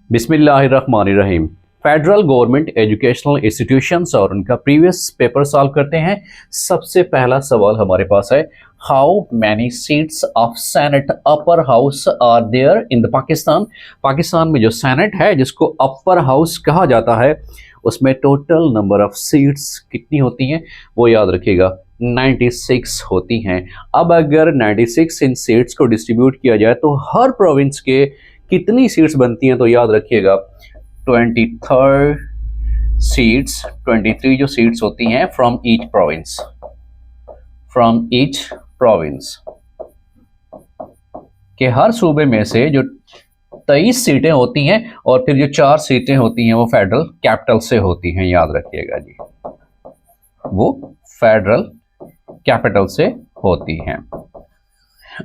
बिस्मिल्लाहिर्रहमानिर्रहीम। Federal government educational institutions और उनका प्रीवियस पेपर सॉल्व करते हैं। सबसे पहला सवाल हमारे पास है, how many seats of senate upper house are there in the Pakistan. Pakistan में जो सेनेट है जिसको अपर हाउस कहा जाता है, उसमें टोटल नंबर ऑफ सीट्स कितनी होती हैं वो याद रखिएगा, 96 होती हैं। अब अगर 96 इन सीट्स को डिस्ट्रीब्यूट किया जाए तो हर प्रोविंस के कितनी सीट्स बनती हैं, तो याद रखिएगा 23 सीट्स, 23 जो सीट्स होती हैं फ्रॉम ईच प्रोविंस के हर सूबे में से जो 23 सीटें होती हैं और फिर जो 4 सीटें होती हैं वो फेडरल कैपिटल से होती हैं। याद रखिएगा जी, वो फेडरल कैपिटल से होती हैं।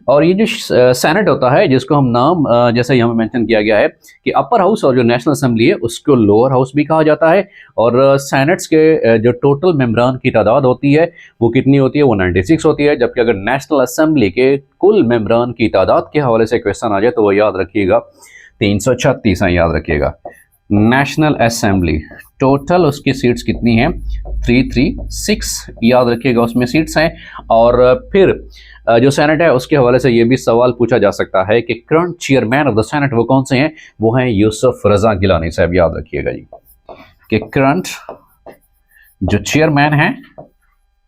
और ये जो सेनेट होता है जिसको हम नाम जैसे यहाँ मेंशन किया गया है कि अपर हाउस और जो नेशनल असेंबली है उसको लोअर हाउस भी कहा जाता है। और सेनेट्स के जो टोटल मेंबरान की तादाद होती है वो कितनी होती है, वो 96 होती है। जबकि अगर नेशनल असेंबली के कुल मेंबरान की तादाद के हवाले से क्वेश्चन आ जाए तो वो याद रखिएगा 336 है। याद रखिएगा नेशनल असेंबली टोटल उसकी सीट्स कितनी हैं, 336 याद रखिएगा उसमें सीट्स हैं। और फिर जो सेनेट है उसके हवाले से ये भी सवाल पूछा जा सकता है कि current chairman of the senate वो कौन से हैं, वो हैं यूसुफ रजा गिलानी साहब। याद रखिएगा जी कि करंट जो चेयरमैन हैं,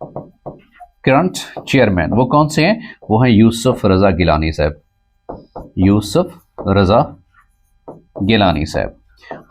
करंट चेयरमैन वो कौन से हैं, वो हैं यूसुफ रजा गिलानी साहब, यूसुफ रजा गिलानी साहब।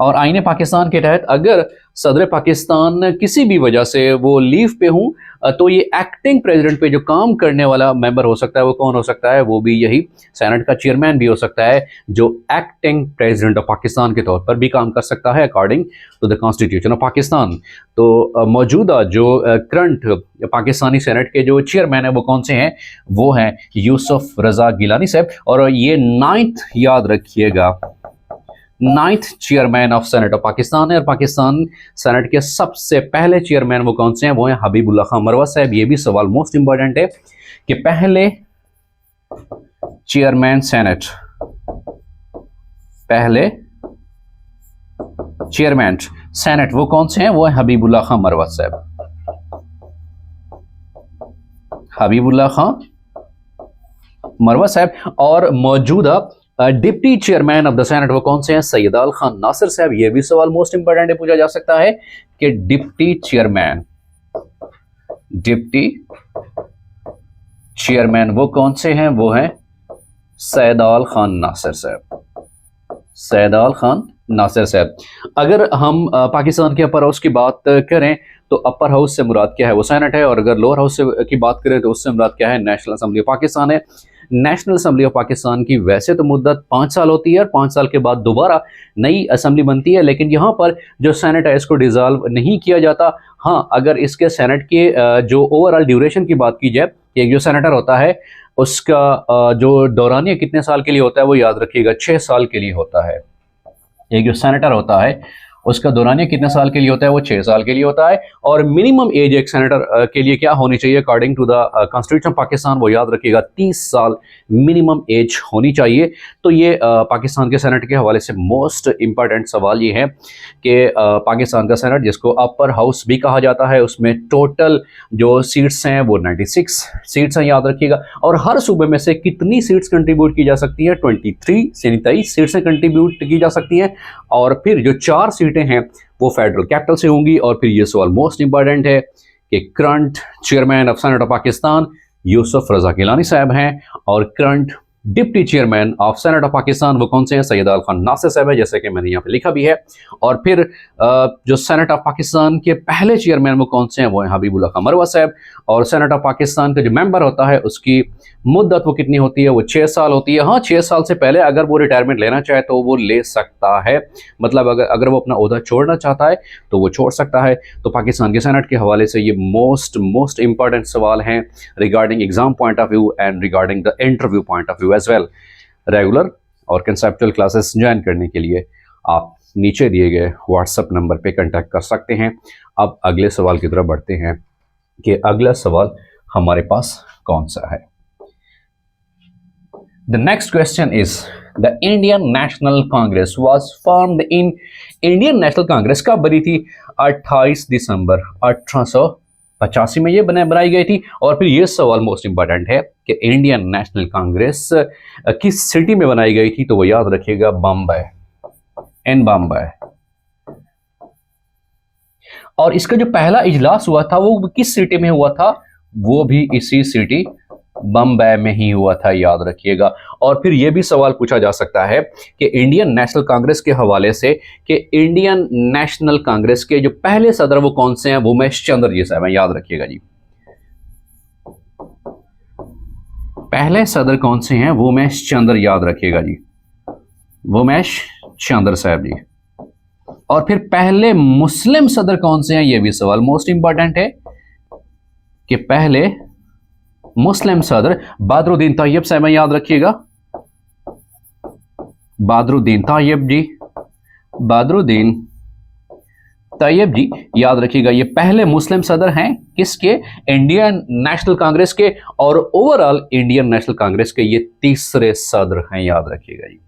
और आईने पाकिस्तान के तहत अगर सदर पाकिस्तान किसी भी वजह से वो लीव पे हूं तो ये एक्टिंग प्रेसिडेंट पे जो काम करने वाला मेंबर हो सकता है वो कौन हो सकता है, वो भी यही सेनेट का चेयरमैन भी हो सकता है जो एक्टिंग प्रेसिडेंट ऑफ पाकिस्तान के तौर पर भी काम कर सकता है according to the constitution of Pakistan. तो मौजूदा जो करंट पाकिस्तानी सेनेट के जो चेयरमैन है वो कौन से हैं, वो हैं यूसुफ रजा गिलानी साहब। और ये 9th याद रखिएगा 9th chairman of Senate of Pakistan है। और पाकिस्तान सेनेट के सबसे पहले चेयरमैन वो कौन से हैं, वो हैं हबीबुल्लाह खान मरवा साहब। ये भी सवाल मोस्ट इंपॉर्टेंट है कि पहले चेयरमैन सेनेट, पहले चेयरमैन सेनेट वो कौन से हैं, वो है हबीबुल्लाह खान मरवा साहब, हबीबुल्लाह खान मरवा साहब। और मौजूदा deputy chairman of the senate वो कौन से हैं, सैयदाल खान नासिर साहब। ये भी सवाल मोस्ट इंपॉर्टेंट है, पूछा जा सकता है कि डिप्टी चेयरमैन वो कौन से हैं, वो हैं सैयदाल खान नासिर साहब, सैयदाल खान नासिर साहब। अगर हम पाकिस्तान के अपर हाउस की बात करें तो अपर हाउस से मुराद क्या है, वो सेनेट है। और अगर लोअर हाउस की बात करें तो उससे मुराद क्या है, नेशनल असेंबली ऑफ पाकिस्तान है। नेशनल असेंबली ऑफ पाकिस्तान की वैसे तो मुद्दत 5 साल होती है और 5 साल के बाद दोबारा नई असेंबली बनती है, लेकिन यहाँ पर जो सेनेट है इसको डिसॉल्व नहीं किया जाता। हाँ, अगर इसके सेनेट के जो ओवरऑल ड्यूरेशन की बात की जाए, एक जो सेनेटर होता है उसका जो दौरानिया कितने साल के लिए होता है, वो याद रखिएगा 6 साल के लिए होता है। एक जो सेनेटर होता है उसका दौरानिया कितने साल के लिए होता है, वो 6 साल के लिए होता है। और मिनिमम एज एक सेनेटर के लिए क्या होनी चाहिए according to the constitution Pakistan, वो याद रखिएगा 30 साल मिनिमम एज होनी चाहिए। तो ये पाकिस्तान के सेनेट के हवाले से मोस्ट इंपॉर्टेंट सवाल ये है कि पाकिस्तान का सेनेट जिसको अपर हाउस भी कहा जाता है उसमें टोटल जो सीट्स हैं वो 96 सीट्स हैं, याद रखिएगा। और हर सूबे में से कितनी सीट्स कंट्रीब्यूट की जा सकती है, 23 सीट्स कंट्रीब्यूट की जा सकती हैं। और फिर जो 4 सीटें हैं वो फेडरल कैपिटल से होंगी। और फिर ये सवाल मोस्ट इंपॉर्टेंट है कि current chairman of Senate of Pakistan Yusuf Raza Gilani साहब हैं और current deputy chairman of Senate of Pakistan वो कौन से हैं, सैयदाल खान नासिर साहब है, जैसे कि मैंने यहाँ पे लिखा भी है। और फिर जो सेनेट ऑफ पाकिस्तान के पहले चेयरमैन वो कौन से हैं, वो हैं हबीबुल्लाह खान मरवा साहब। और सेनेट ऑफ पाकिस्तान का जो मेंबर होता है उसकी मुद्दत वो कितनी होती है, वो 6 साल होती है। हाँ, 6 साल से पहले अगर वो रिटायरमेंट लेना चाहे तो वो ले सकता है, मतलब अगर वो अपना ओहदा छोड़ना चाहता है तो वो छोड़ सकता है। तो पाकिस्तान के सेनेट के हवाले से ये मोस्ट इंपॉर्टेंट सवाल हैं regarding exam point of view and regarding the interview point of view as well. Regular और कंसेप्चुअल क्लासेस ज्वाइन करने के लिए आप नीचे दिए गए व्हाट्सएप नंबर पे कांटेक्ट कर सकते हैं। अब अगले सवाल की तरफ बढ़ते हैं कि अगला सवाल हमारे पास कौन सा है। The next question is the Indian national Congress was formed in, Indian national Congress कब बनी थी? 28 दिसंबर 1885 में ये बनाई गई थी। और फिर ये सवाल मोस्ट इंपॉर्टेंट है कि इंडियन नेशनल कांग्रेस किस सिटी में बनाई गई थी? तो वो याद रखिएगा बम्बई, इन बम्बई। और इसका जो पहला इजलास हुआ था वो किस सिटी में हुआ था? वो भी इसी सिटी बम्बई में ही हुआ था, याद रखिएगा। और फिर यह भी सवाल पूछा जा सकता है कि इंडियन नेशनल कांग्रेस के हवाले से कि इंडियन नेशनल कांग्रेस के जो पहले सदर वो कौन से हैं? वो उमेश चंद्र जी साहब हैं, याद रखिएगा जी। पहले सदर कौन से हैं? वो उमेश चंद्र, याद रखिएगा जी, वो उमेश चंद्र साहब जी। और फिर पहले मुस्लिम सदर कौन से हैं? यह भी सवाल मोस्ट इंपॉर्टेंट है कि पहले मुस्लिम सदर बदरुद्दीन तैयब साहब, याद रखिएगा, बदरुद्दीन तैयब जी, बदरुद्दीन तैयब जी, याद रखिएगा। ये पहले मुस्लिम सदर हैं किसके? इंडियन नेशनल कांग्रेस के। और ओवरऑल इंडियन नेशनल कांग्रेस के ये तीसरे सदर हैं, याद रखिएगा जी।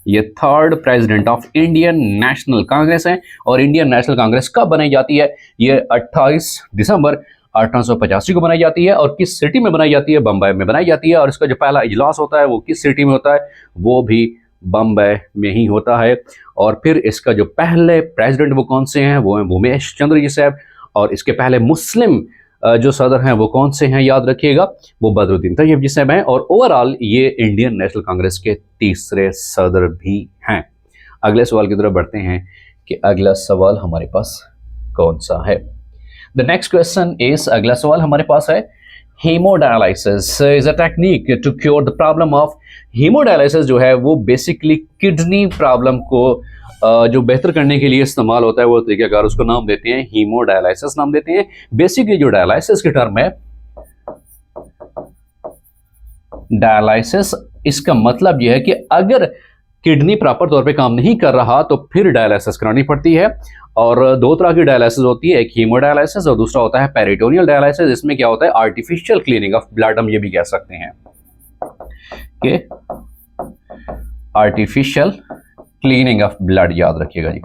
ये third president of Indian national Congress है। और इंडियन नेशनल कांग्रेस कब बनाई जाती है? ये 28 दिसंबर 1885 को बनाई जाती है। और किस सिटी में बनाई जाती है? बम्बई में बनाई जाती है। और इसका जो पहला इजलास होता है वो किस सिटी में होता है? वो भी बम्बई में ही होता है। और फिर इसका जो पहले प्रेसिडेंट वो कौन से हैं? वो हैं उमेश चंद्र जी साहब। और इसके पहले मुस्लिम जो सदर हैं वो कौन से हैं? याद रखिएगा, वो बदरुद्दीन तैयब जी साहब हैं। और ओवरऑल ये इंडियन नेशनल कांग्रेस के तीसरे सदर भी हैं। अगले सवाल की तरफ बढ़ते हैं कि अगला सवाल हमारे पास कौन सा है। द नेक्स्ट क्वेश्चन इज, अगला सवाल हमारे पास है, haemodialysis is a technique to cure the problem of. Haemodialysis जो है वो बेसिकली किडनी प्रॉब्लम को जो बेहतर करने के लिए इस्तेमाल होता है वो तरीकाकार, उसको नाम देते हैं हीमोडायलिसिस नाम देते हैं। बेसिकली जो डायलिसिस की टर्म है, डायलिसिस, इसका मतलब यह है कि अगर किडनी प्रॉपर तौर पे काम नहीं कर रहा तो फिर डायलिसिस करानी पड़ती है। और दो तरह की डायलिसिस होती है, एक हीमोडायलिसिस और दूसरा होता है पेरिटोनियल डायलिसिस। इसमें क्या होता है? आर्टिफिशियल क्लीनिंग ऑफ ब्लड, हम ये भी कह सकते हैं कि आर्टिफिशियल क्लीनिंग ऑफ ब्लड, याद रखिएगा जी,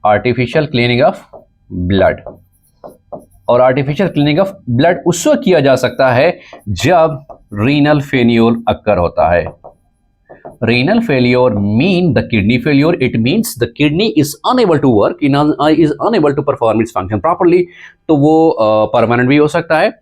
आर्टिफिशियल क्लीनिंग ऑफ ब्लड। और आर्टिफिशियल क्लीनिंग ऑफ ब्लड उस वक्त किया जा सकता है जब रीनल फेल्योर अक्कर होता है। Renal failure mean the kidney failure. It means the kidney is unable to work, is unable to perform its function properly. तो वो परमानेंट भी हो सकता है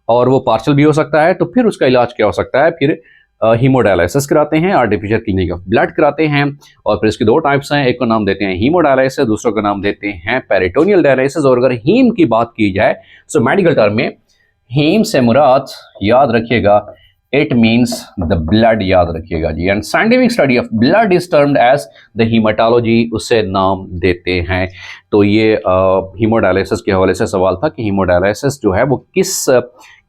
और वो पार्शियल भी हो सकता है। तो फिर उसका इलाज क्या हो सकता है? फिर हीमोडायलिसिस कराते हैं, आर्टिफिशियल क्लीनिंग ऑफ ब्लड कराते हैं। और फिर इसके दो टाइप्स हैं, एक को नाम देते हैं हीमोडायलिसिस, दूसरे को नाम देते हैं पेरिटोनियल डायलिसिस। और अगर हीम की बात की जाए सो मेडिकल टर्म में हीम से मुराद, याद रखिएगा, इट मीन्स द ब्लड, याद रखिएगा जी। And scientific study of blood is termed as the haematology, उसे नाम देते हैं। तो ये हीमोडायलिसिस के हवाले से सवाल था कि हीमोडायलिसिस जो है वो किस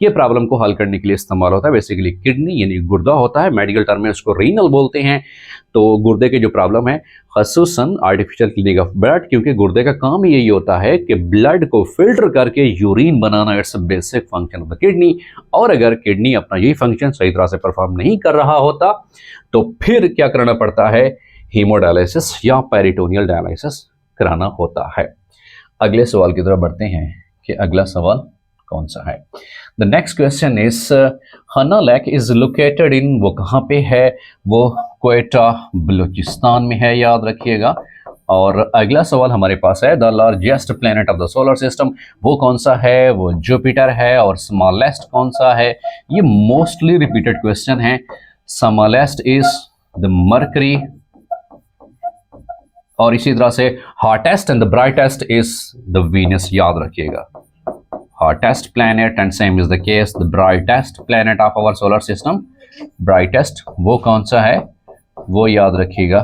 ये प्रॉब्लम को हल करने के लिए इस्तेमाल होता है। बेसिकली किडनी यानी गुर्दा होता है, मेडिकल टर्म में उसको रीनल बोलते हैं। तो गुर्दे के जो प्रॉब्लम है, खसूसन आर्टिफिशियल क्लीनिंग ऑफ ब्लड, क्योंकि गुर्दे का काम ही यही होता है कि ब्लड को फिल्टर करके urine banana, it's basic function of the kidney. और अगर किडनी अपना यही फंक्शन सही तरह से परफॉर्म नहीं कर रहा होता तो फिर क्या करना पड़ता है? हीमोडायलिसिस या पेरिटोनियल डायलिसिस कराना होता है। अगले सवाल की तरफ बढ़ते हैं कि अगला सवाल कौन सा है। द नेक्स्ट क्वेश्चन इज, हना लेक इज लोकेटेड इन, वो कहाँ पे है? वो क्वेटा बलूचिस्तान में है, याद रखिएगा। और अगला सवाल हमारे पास है, the largest planet of the solar system, वो कौन सा है? वो जुपिटर है। और स्मॉलेस्ट कौन सा है? ये मोस्टली रिपीटेड क्वेश्चन है। Smallest is the mercury. और इसी तरह से hottest and the brightest is the Venus, याद रखिएगा। hottest planet and same is the case the brightest planet of our solar system, brightest वो कौन सा है? वो याद रखिएगा,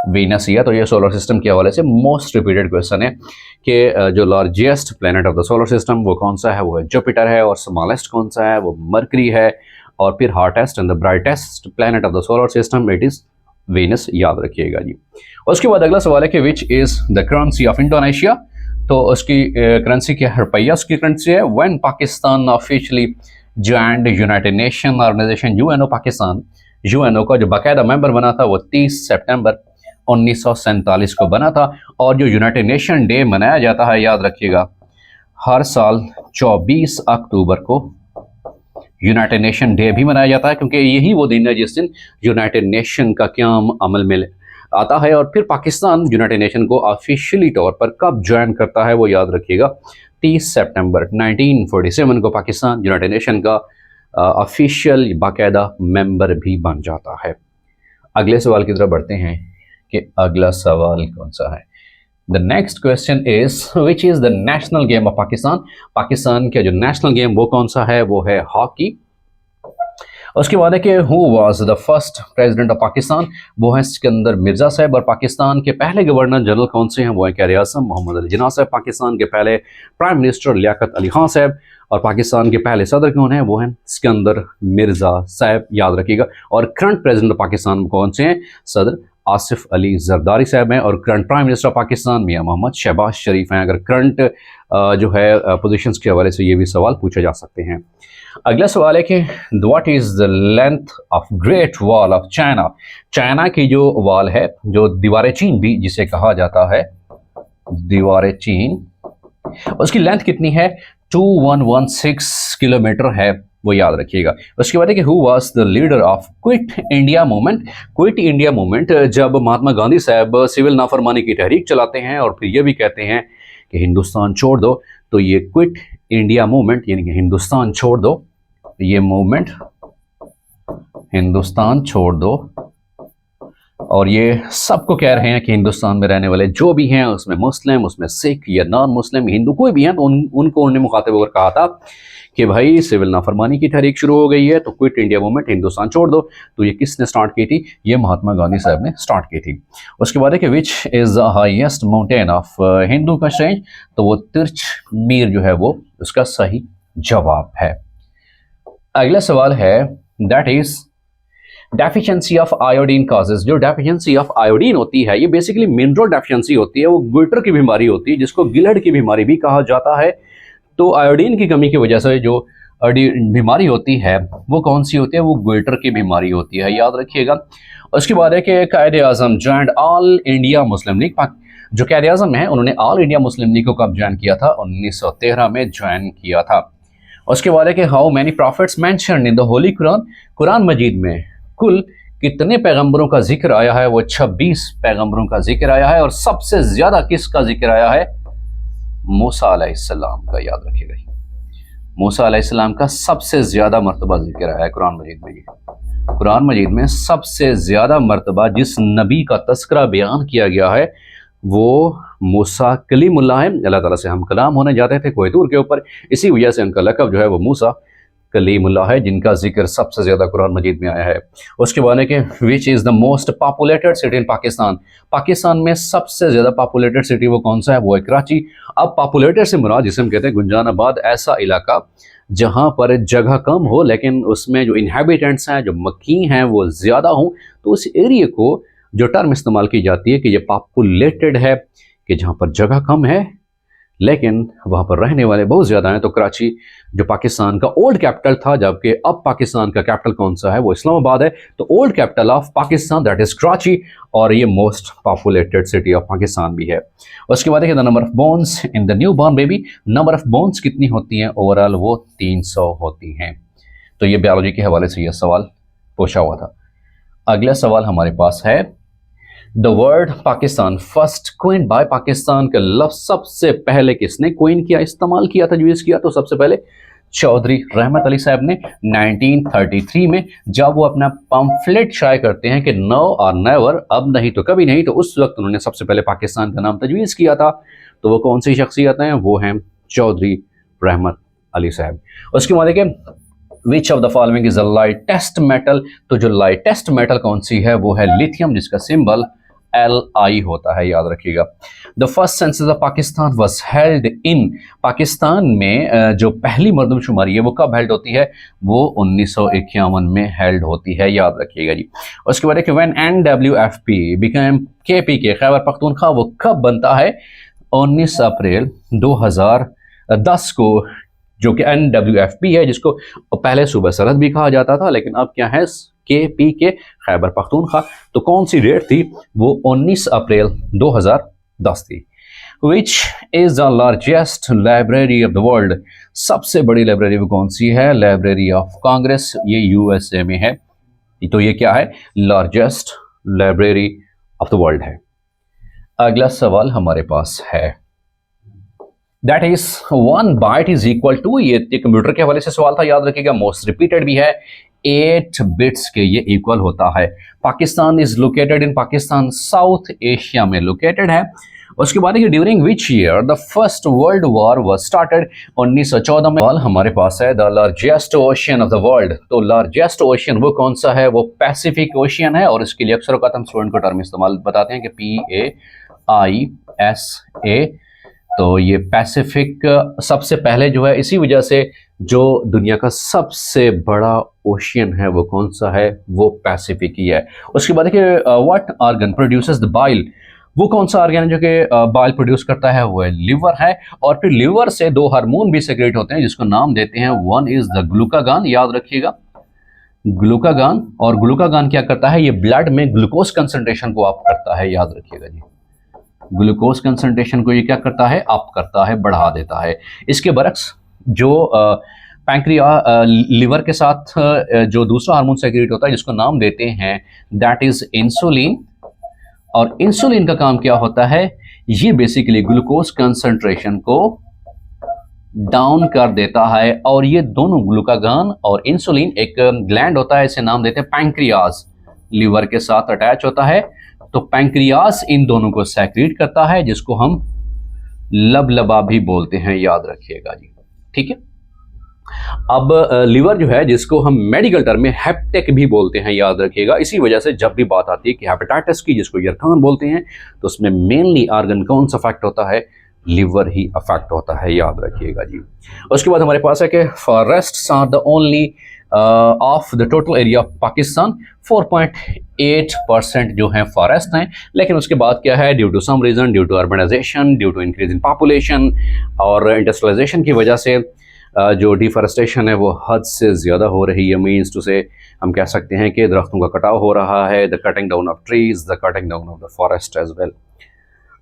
वीनस ही है। तो ये सोलर सिस्टम के हवाले से मोस्ट रिपीटेड क्वेश्चन है कि जो largest planet of the solar system वो कौन सा है? वो है जुपिटर है। और स्मॉलेस्ट कौन सा है? वो मरकरी है। और फिर hottest and the brightest planet of the solar system it is Venus, याद रखिएगा जी। उसके बाद अगला सवाल है कि which is the currency of Indonesia. तो उसकी करेंसी क्या है? रुपया उसकी करेंसी है। When Pakistan officially joined united nation organisation UNO Pakistan UNO का जो बाकायदा मेंबर बना था वो 30 सितंबर 1947 को बना था। और जो यूनाइटेड नेशन डे मनाया जाता है, याद रखिएगा, हर साल 24 अक्टूबर को यूनाइटेड नेशन डे भी मनाया जाता है, क्योंकि यही वो दिन है जिस दिन यूनाइटेड नेशन का क़याम अमल में आता है। और फिर पाकिस्तान यूनाइटेड नेशन को ऑफिशियली तौर पर कब ज्वाइन करता है, वो याद रखिएगा, 30 सितंबर 1947 को पाकिस्तान यूनाइटेड नेशन का ऑफिशियल बाकायदा मेंबर भी बन जाता है। अगले सवाल की तरफ बढ़ते हैं कि अगला सवाल कौन सा है। The next question is which is the national game of Pakistan. Pakistan का जो नेशनल गेम वो कौन सा है, वो है हॉकी। उसके बाद है कि who was the first president of Pakistan, वो है सिकंदर मिर्जा साहब। और पाकिस्तान के पहले गवर्नर जनरल कौन से हैं, वो है क़ायद आज़म मोहम्मद अली जिन्ना साहब। पाकिस्तान के पहले प्राइम मिनिस्टर लियाकत अली खान साहब। और पाकिस्तान के पहले सदर कौन है, वो हैं सिकंदर मिर्जा साहब, याद रखिएगा। और करंट प्रेसिडेंट ऑफ पाकिस्तान कौन से हैं, सदर आसिफ अली जरदारी साहब हैं। और current prime minister of Pakistan Mian Mohammad Shahbaz Sharif हैं। अगर करंट जो है पोजीशंस के हवाले से ये भी सवाल पूछे जा सकते हैं। अगला सवाल है कि what is the length of great wall of China. China की जो वॉल है, जो दीवार चीन भी जिसे कहा जाता है, दीवार चीन, उसकी लेंथ कितनी है, 2116 किलोमीटर है, वो याद रखिएगा। उसके बाद है कि who was the leader of quit India movement. Quit India movement जब महात्मा गांधी साहब सिविल नाफरमानी की तहरीक चलाते हैं और फिर ये भी कहते हैं कि हिंदुस्तान छोड़ दो, तो ये क्विट इंडिया मूवमेंट यानी कि हिंदुस्तान छोड़ दो, ये मूवमेंट हिंदुस्तान छोड़ दो, और ये सबको कह रहे हैं कि हिंदुस्तान में रहने वाले जो भी हैं, उसमें मुस्लिम, उसमें सिख या नॉन मुस्लिम, हिंदू कोई भी हैं, तो उनको उन्होंने मुखातिब होकर कहा था कि भाई सिविल नाफरमानी की तहरीक शुरू हो गई है, तो क्विट इंडिया मूवमेंट, हिंदुस्तान छोड़ दो। तो ये किसने स्टार्ट की थी, ये महात्मा गांधी साहब ने स्टार्ट की थी। उसके बाद है कि विच is the highest mountain of Hindu का रेंज, तो वो तिरछ मीर जो है वो उसका सही जवाब है। अगला सवाल है that is deficiency of iodine causes. जो डेफिशिएंसी ऑफ आयोडीन होती है, ये बेसिकली मिनरल डेफिशिएंसी होती है, वो ग्विटर की बीमारी होती है, जिसको गिलहड़ की बीमारी भी कहा जाता है। तो आयोडीन की कमी की वजह से जो बीमारी होती है वो कौन सी होती है, वो ग्विटर की बीमारी होती है, याद रखिएगा। उसके बाद है कि Quaid Azam joined All India Muslim League. जो क़ायद आज़म है उन्होंने ऑल इंडिया मुस्लिम लीग को कब ज्वाइन किया था, 1913 में ज्वाइन किया था। उसके बाद है कि how many prophets mentioned in the Holy Quran. Quran Majeed में कुल कितने पैगंबरों का जिक्र आया है, वो 26 पैगंबरों का जिक्र आया है। और सबसे ज्यादा किसका जिक्र आया है, मूसा अलैहिस्सलाम का, याद रखिएगा। मूसा अलैहिस्सलाम का सबसे ज्यादा मर्तबा जिक्र आया है कुरान मजीद में। कुरान मजीद में सबसे ज्यादा मर्तबा जिस नबी का तस्करा बयान किया गया है वो मूसा कलीमुल्लाह है। अल्लाह ताला से हम कलाम होने जाते थे कोई दूर के ऊपर, इसी वजह से उनका लक़ब जो है वो मूसा कलीमुल्लाह है, जिनका जिक्र सबसे ज़्यादा कुरान मजीद में आया है। उसके बाद है कि विच is the most populated city in Pakistan. Pakistan में सबसे ज़्यादा पॉपुलेटेड सिटी वो कौन सा है, वो है कराची। अब पॉपुलेटेड से मुराद जिसे हम कहते हैं गुंजानाबाद, ऐसा इलाका जहाँ पर जगह कम हो लेकिन उसमें जो इन्हेबिटेंट्स हैं, जो मक्की हैं, वो ज़्यादा हों, तो उस एरिए को जो टर्म इस्तेमाल की जाती है कि ये पॉपुलेटेड है, कि जहाँ पर जगह कम है लेकिन वहाँ पर रहने वाले बहुत ज़्यादा हैं। तो कराची जो पाकिस्तान का ओल्ड कैपिटल था, जबकि अब पाकिस्तान का कैपिटल कौन सा है, वो इस्लामाबाद है। तो old capital of Pakistan that is Karachi, और ये most populated city of Pakistan भी है। उसके बाद है the number of bones in the new born baby. Number of bones कितनी होती हैं ओवरऑल, वो 300 होती हैं। तो ये बायोलॉजी के हवाले से यह सवाल पूछा हुआ था। अगला सवाल हमारे पास है the word Pakistan first coined by Pakistan का लफ्ज सबसे पहले किसने क्वीन किया, इस्तेमाल किया, तजवीज़ किया, तो सबसे पहले चौधरी रहमत अली साहब ने 1933 में, जब वो अपना पम्फलेट शाये करते हैं कि नो और नेवर, अब नहीं तो कभी नहीं, तो उस वक्त उन्होंने सबसे पहले पाकिस्तान का नाम तजवीज़ किया था। तो वो कौन सी शख्सियत हैं, वो हैं चौधरी रहमत अली साहब। उसके बाद देखिए which of the following is a lightest metal. तो जो लाइटेस्ट मेटल कौन सी है, वो है लिथियम, जिसका सिंबल Li होता है, याद रखिएगा। The first census of Pakistan was held in. Pakistan में जो पहली मरदमशुमारी है वो कब हेल्ड होती है, वो 1951 में हेल्ड होती है, याद रखिएगा जी। उसके बाद है when NWFP became KPK, Khyber Pakhtunkhwa, वो कब बनता है, 19 अप्रैल 2010 को, जो कि NWFP है, जिसको पहले सूबा सरहद भी कहा जाता था, लेकिन अब क्या है, KP के खैबर पख्तूनख्वा। तो कौन सी डेट थी? वो 19 अप्रैल 2010 थी। Which is the largest library of the world? सबसे बड़ी लाइब्रेरी वो कौन सी है? लाइब्रेरी ऑफ कांग्रेस, ये USA में है। तो ये क्या है? Largest library of the world है। अगला सवाल हमारे पास है, that is 1 byte is equal to, ये कंप्यूटर के हवाले से सवाल था, याद रखिएगा, मोस्ट रिपीटेड भी है, 8 बिट्स के ये इक्वल होता है। Pakistan is located in Pakistan, south Asia में लोकेटेड है। उसके बाद during which year the first world war was started? 1914 में। हमारे पास है the largest ocean of the world. तो लार्जेस्ट ओशियन वो कौन सा है? वो पैसिफिक ओशियन है। और इसके लिए अक्सर औक़ात हम स्टूडेंट को टर्म इस्तेमाल बताते हैं कि PAISA। तो ये पैसिफिक सबसे पहले जो है, इसी वजह से जो दुनिया का सबसे बड़ा ओशियन है वो कौन सा है? वो पैसिफिक ही है। उसके बाद देखिए, what organ produces the bile? वो कौन सा ऑर्गन है जो कि बाइल प्रोड्यूस करता है? वो है लिवर है। और फिर लिवर से 2 हार्मोन भी सेक्रेट होते हैं जिसको नाम देते हैं, वन इज द ग्लूकागॉन, याद रखिएगा, ग्लूकागॉन। और ग्लूकागॉन क्या करता है? ये ब्लड में ग्लूकोज कंसंट्रेशन को अप करता है, याद रखिएगा जी, ग्लूकोज कंसंट्रेशन को ये क्या करता है? अप करता है, बढ़ा देता है। इसके बरक्स जो लिवर के साथ जो दूसरा हार्मोन सेक्रेट होता है जिसको नाम देते हैं दैट इज इंसुलिन। और इंसुलिन का काम क्या होता है? ये बेसिकली ग्लूकोज कंसंट्रेशन को डाउन कर देता है। और ये दोनों ग्लूकागॉन और इंसुलिन, एक ग्लैंड होता है, इसे नाम देते हैं पैंक्रियाज, लिवर के साथ अटैच होता है। तो पैंक्रियाज इन दोनों को सेक्रेट करता है जिसको हम लबलबा भी बोलते हैं, याद रखिएगा जी, ठीक है। अब लिवर जो है, जिसको हम मेडिकल टर्म में हेप्टेक भी बोलते हैं, याद रखिएगा। इसी वजह से जब भी बात आती है कि हेपेटाइटिस की, जिसको यरखान बोलते हैं, तो उसमें मेनली ऑर्गन कौन सा अफेक्ट होता है? लिवर ही अफेक्ट होता है, याद रखिएगा जी। उसके बाद हमारे पास है कि forests are the only of the total area of Pakistan, 4.8% जो है फॉरेस्ट हैं। लेकिन उसके बाद क्या है? Due to some reason, due to urbanisation, due to increase in population और इंडस्ट्रियलाइजेशन की वजह से जो डिफॉरेस्टेशन है वो हद से ज़्यादा हो रही है। मीन्स टू से हम कह सकते हैं कि दरख्तों का कटाव हो रहा है, the cutting down of trees, the cutting down of the forest as well.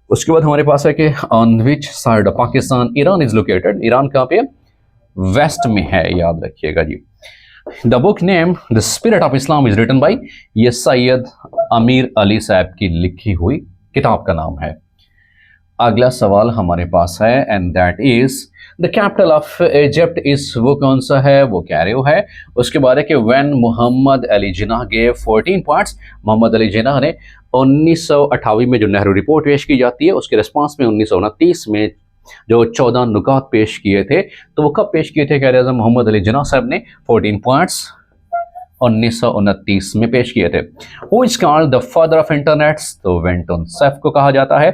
उसके बाद हमारे पास है कि on which side of Pakistan Iran is located? Iran कहाँ पे? वेस्ट में है, याद रखिएगा जी। The book name the spirit of Islam is written by, ये सैयद अमीर अली साहब की लिखी हुई किताब का नाम है। अगला सवाल हमारे पास है, and that is the capital of Egypt is, वो कौन सा है? वो कैरो है। उसके बाद है कि when Mohammad Ali Jinnah gave 14 points, Mohammad Ali Jinnah ने 1928 में जो नेहरू रिपोर्ट पेश की जाती है उसके रिस्पांस में 1929 में जो 14 नुकात पेश किए थे, तो वो कब पेश किए थे? कह रहे मोहम्मद अली जिन्नाह साहब ने 14 पॉइंट्स 1929 में पेश किए थे। Who is called the father of internets? तो वेंटन सेफ को कहा जाता है।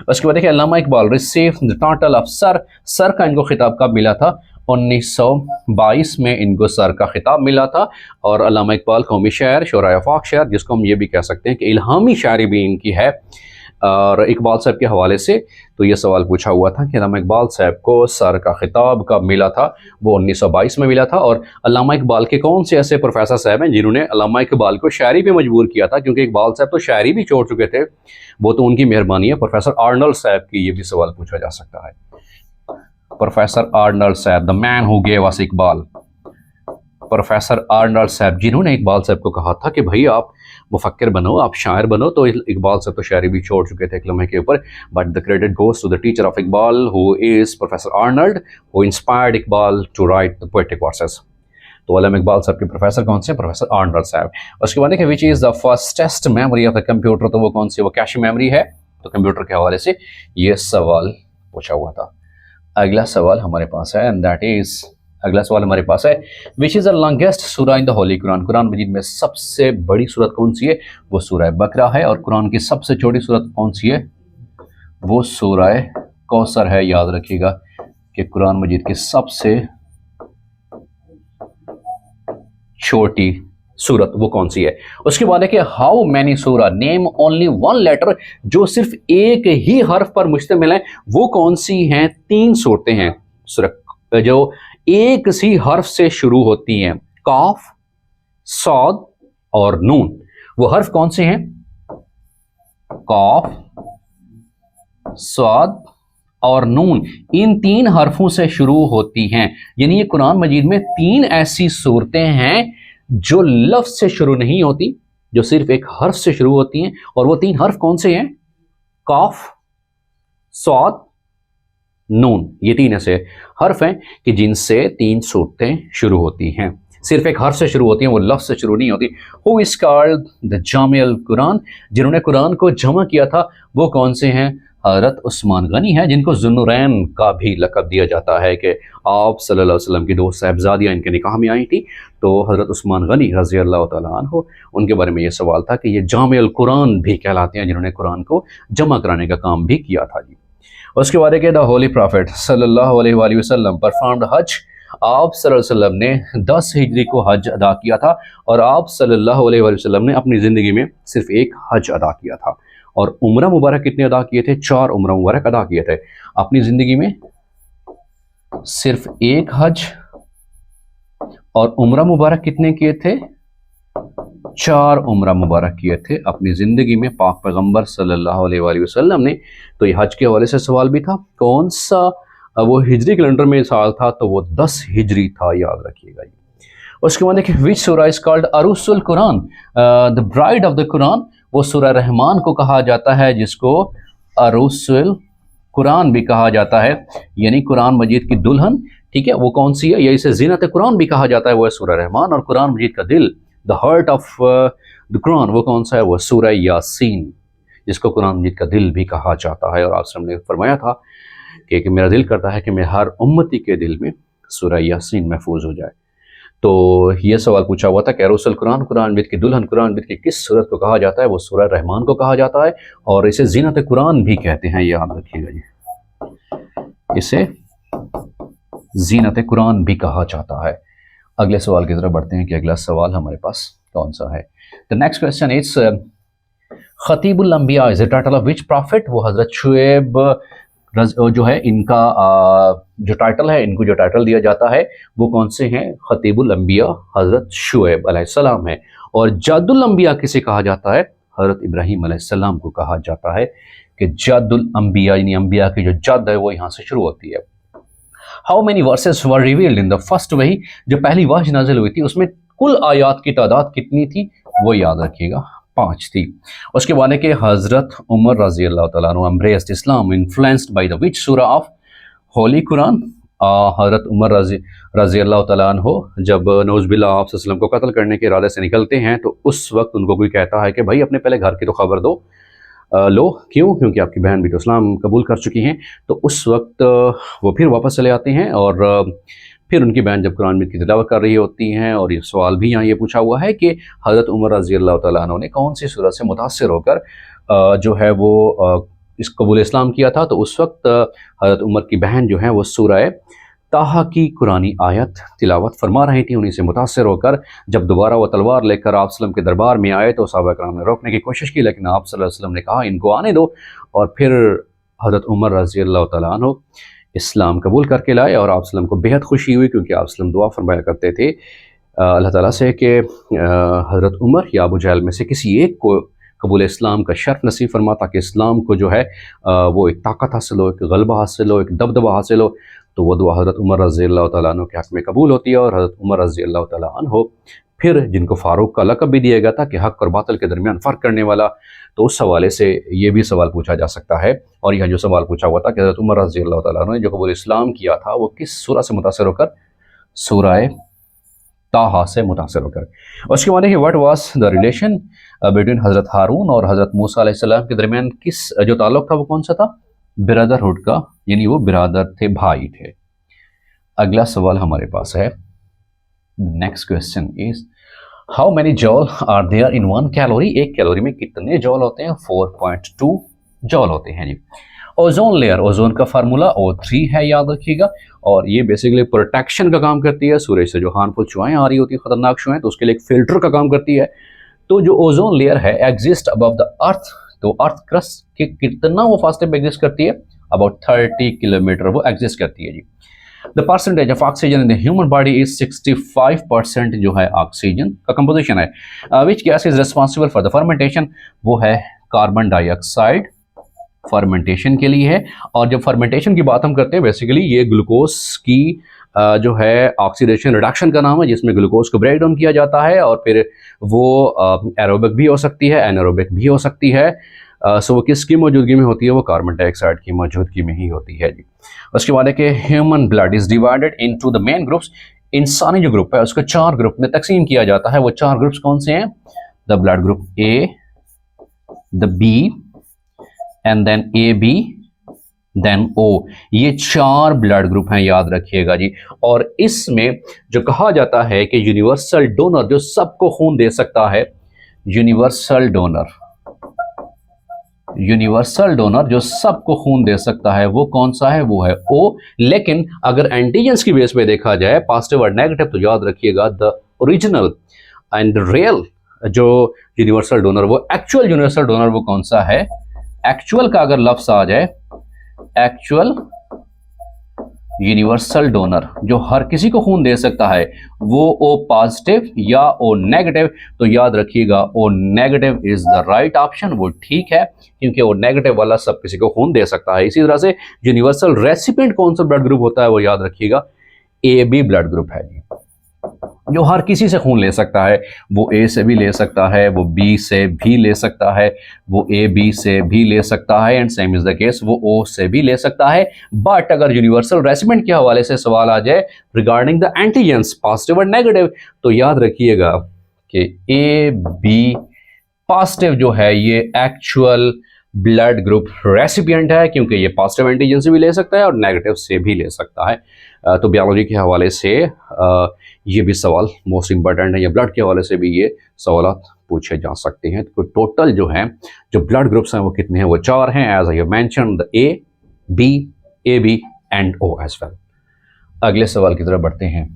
उसके बाद देखिए, Allama Iqbal receive the title of sir, sir का इनको खिताब कब मिला था? 1922 में इनको सर का खिताब मिला था। और अल्लामा इकबाल कौमी शायर, शोराए आफाक शायर, जिसको हम ये भी कह सकते हैं कि इल्हामी शायरी भी इनकी है। और इकबाल साहब के हवाले से तो ये सवाल पूछा हुआ था कि अल्लामा इकबाल साहब को सर का खिताब कब मिला था? वो 1922 में मिला था। और अल्लामा इकबाल के कौन से ऐसे प्रोफेसर साहब हैं जिन्होंने अल्लामा इकबाल को शायरी पे मजबूर किया था? क्योंकि इकबाल साहब तो शायरी भी छोड़ चुके थे, वो तो उनकी मेहरबानी है। प्रोफेसर आर्नल्ड साहब की ये भी सवाल पूछा जा सकता है। प्रोफेसर आर्नल्ड साहब, the man who gave us Iqbal, professor Arnold साहब जिन्होंने इकबाल साहब को कहा था कि भाई आप मुफक्किर बनो, आप शायर बनो, तो इकबाल साहब तो शायरी भी छोड़ चुके थे एक लम्हे के ऊपर। But the credit goes to the teacher of Iqbal who is professor Arnold, who inspired Iqbal to write the poetic verses. तो अल्लामा इकबाल साहब के प्रोफेसर कौन से? प्रोफेसर आर्नल्ड साहब। उसके बाद देखिए, which is the firstest memory of the computer, तो वो कौन सी? वो कैश मेमोरी है। तो कंप्यूटर के हवाले से ये सवाल पूछा हुआ था। अगला सवाल हमारे पास है, एंड दैट इज, अगला सवाल हमारे पास है, विच इज़ द लॉन्गेस्ट सूरा इन द होली कुरान, कुरान मजीद में सबसे बड़ी सूरत कौन सी है? वो सूरह बकरा है। और कुरान की सबसे छोटी सूरत कौन सी है? वो सूरह कौसर है, याद रखिएगा कि कुरान मजीद की सबसे छोटी सूरत वो कौन सी है। उसके बाद है कि हाउ मैनी सूरा नेम ओनली वन लेटर, जो सिर्फ एक ही हर्फ पर मुश्तमिल है, वो कौन सी हैं? 3 सूरतें हैं जो एक सी हर्फ से शुरू होती हैं, काफ, सौद, और नून। वो हर्फ कौन से हैं? कॉफ, स्वाद और नून। इन 3 हरफों से शुरू होती हैं। यानी ये कुरान मजीद में 3 ऐसी सूरतें हैं जो लफ्ज से शुरू नहीं होती, जो सिर्फ एक हर्फ से शुरू होती हैं। और वो 3 हर्फ कौन से हैं? कॉफ, स्वाद, नून। ये 3 ऐसे हर्फ हैं कि जिनसे 3 सूरतें शुरू होती हैं, सिर्फ एक हर्फ से शुरू होती हैं, वो लफ्ज से शुरू नहीं होती। Who is called the Jamil Quran? जिन्होंने कुरान को जमा किया था वो कौन से हैं? हज़रत उस्मान गनी है, जिनको ज़ुन्नुरैन का भी लक़ब दिया जाता है कि आप सल्लल्लाहु अलैहि वसल्लम की 2 साहिबजादियाँ इनके निकाह में आई थी। तो हज़रत उस्मान गनी रज़ी अल्लाह तआला अन्हु, उनके बारे में ये सवाल था कि ये जामिल कुरान भी कहलाते हैं, जिन्होंने कुरान को जमा कराने का काम भी किया था जी। उसके बाद है द होली प्रॉफिट सल्लल्लाहु अलैहि वसल्लम परफॉर्म्ड हज। आप सल्लल्लाहु अलैहि वसल्लम ने 10 हिजरी को हज अदा किया था, और आप सल्लल्लाहु अलैहि वसल्लम ने अपनी ज़िंदगी में सिर्फ एक हज अदा किया था। और उम्रा मुबारक कितने अदा किए थे? 4 उम्रा मुबारक अदा किए थे अपनी ज़िंदगी में। सिर्फ एक हज और उम्रा मुबारक कितने किए थे? 4 उम्रा मुबारक किए थे अपनी ज़िंदगी में पाक पैगंबर सल्लल्लाहु अलैहि वसल्लम ने। तो ये हज के हवाले से सवाल भी था, कौन सा वो हिजरी कैलेंडर में साल था? तो वो 10 हिजरी था, याद रखिएगा। उसके बाद देखिए विच सूरा इज कॉल्ड अरुसुल Quran, the bride of the Quran? वो सूरा रहमान को कहा जाता है, जिसको अरुसुल कुरान भी कहा जाता है, यानी कुरान मजीद की दुल्हन। ठीक है, वो कौन सी है? या इसे जीनत कुरान भी कहा जाता है, वो है सूरा रहमान। और कुरान मजीद का दिल, the heart of the Quran, वो कौन सा है? वो सूरा यासीन, जिसको कुरान मजीद का दिल भी कहा जाता है। और आप सबने फरमाया था कि मेरा दिल करता है कि मैं हर उम्मती के दिल में सूरा यासीन महफूज हो जाए। तो ये सवाल पूछा हुआ था कि अरुसुल कुरान, कुरान मजीद की दुल्हन, कुरान मजीद की किस सूरत को कहा जाता है? वो सूरा रहमान को कहा जाता है, और इसे जीनत कुरान भी कहते हैं, याद रखिएगा जी, इसे जीनत कुरान भी कहा जाता है। अगले सवाल की तरफ बढ़ते हैं कि अगला सवाल हमारे पास कौन सा है। द नेक्स्ट क्वेश्चन इज खतीबुल अंबिया is the title of which profit? वो हजरत शुएब जो है इनका जो टाइटल है, इनको जो टाइटल दिया जाता है वो कौन से हैं? खतीबुल अंबिया हजरत शुएब अलैहिस्सलाम है। और जादुल अंबिया किसे कहा जाता है? हजरत इब्राहीम अलैहिस्सलाम को कहा जाता है कि जादुल अंबिया, यानी अंबिया की जो जद है वो यहाँ से शुरू होती है। How many versus were revealed in the first वही? जो पहली वही नाजिल हुई थी उसमें कुल आयात की तादाद कितनी थी? वो याद रखिएगा, 5 थी। उसके बाद है कि हज़रत उमर रज़ी अल्लाह तआला अन्हु embraced Islam influenced by the which सूरा ऑफ होली कुरान? हज़रत उमर रज़ी अल्लाह तआला अन्हु जब नौज़ुबिल्लाह आप सल्लल्लाहु अलैहि वसल्लम को कत्ल करने के इरादे से निकलते हैं, तो उस वक्त उनको कोई कहता है कि भाई अपने पहले घर की तो खबर दो, लो, क्यों? क्योंकि आपकी बहन भी तो इस्लाम कबूल कर चुकी हैं। तो उस वक्त वो फिर वापस चले आते हैं, और फिर उनकी बहन जब कुरान की तिलावत कर रही होती हैं, और ये सवाल भी यहाँ ये पूछा हुआ है कि हज़रत उमर रज़ी अल्लाह तआला अन्हु ने कौन सी सूरत से मुतासिर होकर जो है वो इस कबूल इस्लाम किया था? तो उस वक्त हज़रत उमर की बहन जो है वो सूरह ताहा की कुरानी आयत तिलावत फरमा रही थी। उन्हीं से मुतासिर होकर जब दोबारा वो तलवार लेकर आप सल्लम के दरबार में आए तो सहाबा कराम ने रोकने की कोशिश की, लेकिन आप सल्लल्लाहु अलैहि वसल्लम ने कहा इनको आने दो। और फिर हज़रत उमर रज़ी अल्लाह तआला अन्हु इस्लाम कबूल करके लाए, और आप सल्लम को बेहद खुशी हुई, क्योंकि आप सल्लम दुआ फरमाया करते थे अल्लाह ताला से कि हज़रत उमर या अबू जहल में से किसी एक को कबूल इस्लाम का शर्फ नसीब फरमा, ताकि इस्लाम को जो है वो एक ताकत हासिल हो, एक गलबा हासिल हो, एक दबदबा हासिल हो। तो वो दुआ हज़रत उमर रज़ी अल्लाह तआला अन्हु के हक़ में कबूल होती है। और हज़रत उमर रज़ी अल्लाह तआला अन्हु फिर जिनको फ़ारूक का लक़ब भी दिया गया था कि हक़ और बातिल के दरमियान फ़र्क करने वाला, तो उस हवाले से ये भी सवाल पूछा जा सकता है। और यह जो सवाल पूछा हुआ था कि हज़रत उमर रज़ी अल्लाह तआला अन्हु ने जो कबूल इस्लाम किया था वो किस सूरा से मुतासिर होकर? सूरह ताहा से मुतासिर होकर। उसके बाद है what was the relation between हज़रत हारून और हज़रत मूसा अलैहिस्सलाम के दरमियान किस जो ताल्लुक़ था वो कौन सा था? ब्रदरहुड का, यानी वो बिरादर थे, भाई थे। अगला सवाल हमारे पास है, next question is how many joule are there in 1 calorie? 1 calorie में कितने जॉल होते हैं? 4.2 जॉल होते हैं जी। ओजोन लेयर, ओजोन का फार्मूला O3 है, याद रखिएगा। और ये बेसिकली प्रोटेक्शन का काम करती है, सूरज से जो हार्मफुल शुआएं आ रही होती है, खतरनाक शुआएं, तो उसके लिए एक फिल्टर का काम करती है। तो जो ओजोन लेयर है एग्जिस्ट अबव द अर्थ, तो अर्थ क्रस्ट के कितना वो फासले पे एग्जिस्ट करती है? अबाउट 30 किलोमीटर वो एग्जिस्ट करती है जी। The percentage of oxygen in the human body is 65% जो है ऑक्सीजन का कंपोजिशन है। Which gas is responsible for the fermentation, वो है कार्बन डाइऑक्साइड, फर्मेंटेशन के लिए है। और जब फर्मेंटेशन की बात हम करते हैं बेसिकली ये ग्लूकोज की जो है ऑक्सीडेशन रिडक्शन का नाम है, जिसमें ग्लूकोज को ब्रेक डाउन किया जाता है और फिर वो एरोबिक भी हो सकती है, एनारोबिक भी हो सकती है। सो वो किसकी मौजूदगी में होती है, वो कार्बन डाइऑक्साइड की मौजूदगी में ही होती है जी। उसके बाद है कि human blood is divided into the main groups, इंसानी जो ग्रुप है उसको 4 ग्रुप में तकसीम किया जाता है। वो 4 ग्रुप्स कौन से हैं, the blood group A, the B and then A B then O, ये 4 ब्लड ग्रुप हैं, याद रखिएगा जी। और इसमें जो कहा जाता है कि यूनिवर्सल डोनर जो सबको खून दे सकता है, यूनिवर्सल डोनर जो सबको खून दे सकता है वो कौन सा है, वो है ओ। लेकिन अगर एंटीजेंस की बेस पे देखा जाए पॉजिटिव और नेगेटिव, तो याद रखिएगा द ओरिजिनल एंड रियल जो यूनिवर्सल डोनर, वो एक्चुअल यूनिवर्सल डोनर वो कौन सा है, एक्चुअल का अगर लफ्ज आ जाए, एक्चुअल यूनिवर्सल डोनर जो हर किसी को खून दे सकता है वो ओ पॉजिटिव या ओ नेगेटिव, तो याद रखिएगा O negative is the right option, वो ठीक है क्योंकि वो नेगेटिव वाला सब किसी को खून दे सकता है। इसी तरह से यूनिवर्सल रेसिपिएंट कौन सा ब्लड ग्रुप होता है, वो याद रखिएगा ए बी ब्लड ग्रुप है जी, जो हर किसी से खून ले सकता है। वो ए से भी ले सकता है, वो बी से भी ले सकता है, वो ए बी से भी ले सकता है and same is the case वो ओ से भी ले सकता है। बट अगर यूनिवर्सल रेसिपिएंट के हवाले से सवाल आ जाए रिगार्डिंग द एंटीजेंस पॉजिटिव और नेगेटिव, तो याद रखिएगा कि ए बी पॉजिटिव जो है ये एक्चुअल ब्लड ग्रुप रेसिपिएंट है, क्योंकि ये पॉजिटिव एंटीजन से भी ले सकता है और नेगेटिव से भी ले सकता है। तो बायोलॉजी के हवाले से ये भी सवाल मोस्ट इंपॉर्टेंट है, या ब्लड के हवाले से भी ये सवाल पूछे जा सकते हैं। तो टोटल जो है जो ब्लड ग्रुप्स हैं वो कितने हैं, वो 4 हैं, as I mention the A B and O as well. अगले सवाल की तरफ बढ़ते हैं।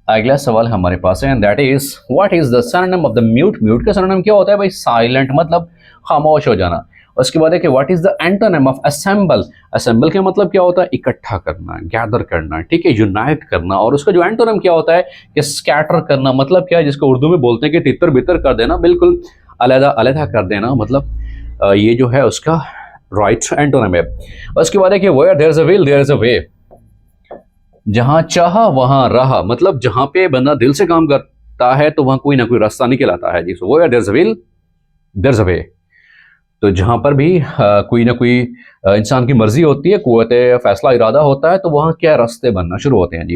अगला सवाल हमारे पास है, that is what is the synonym of the mute. Mute का सिनोनिम क्या होता है भाई, साइलेंट, मतलब खामोश हो जाना। उसके बाद है कि what is the antonym of assemble. Assemble का मतलब क्या होता है, इकट्ठा करना, गैदर करना, ठीक है, यूनाइट करना। और उसका जो एंटोनिम क्या होता है कि स्कैटर करना। मतलब क्या है, जिसको उर्दू में बोलते हैं कि तितर बितर कर देना, बिल्कुल अलग अलग कर देना, मतलब ये जो है उसका राइट एंटोनिम है। उसके बाद है कि where there is a will there is a way. जहां चाहा वहां रहा, मतलब जहां पे बंदा दिल से काम करता है तो वहां कोई ना कोई रास्ता निकल आता है जी। So where there is a will there is a way. तो जहां पर भी कोई ना कोई इंसान की मर्जी होती है, कुव्वत फैसला इरादा होता है, तो वहां क्या रास्ते बनना शुरू होते हैं जी।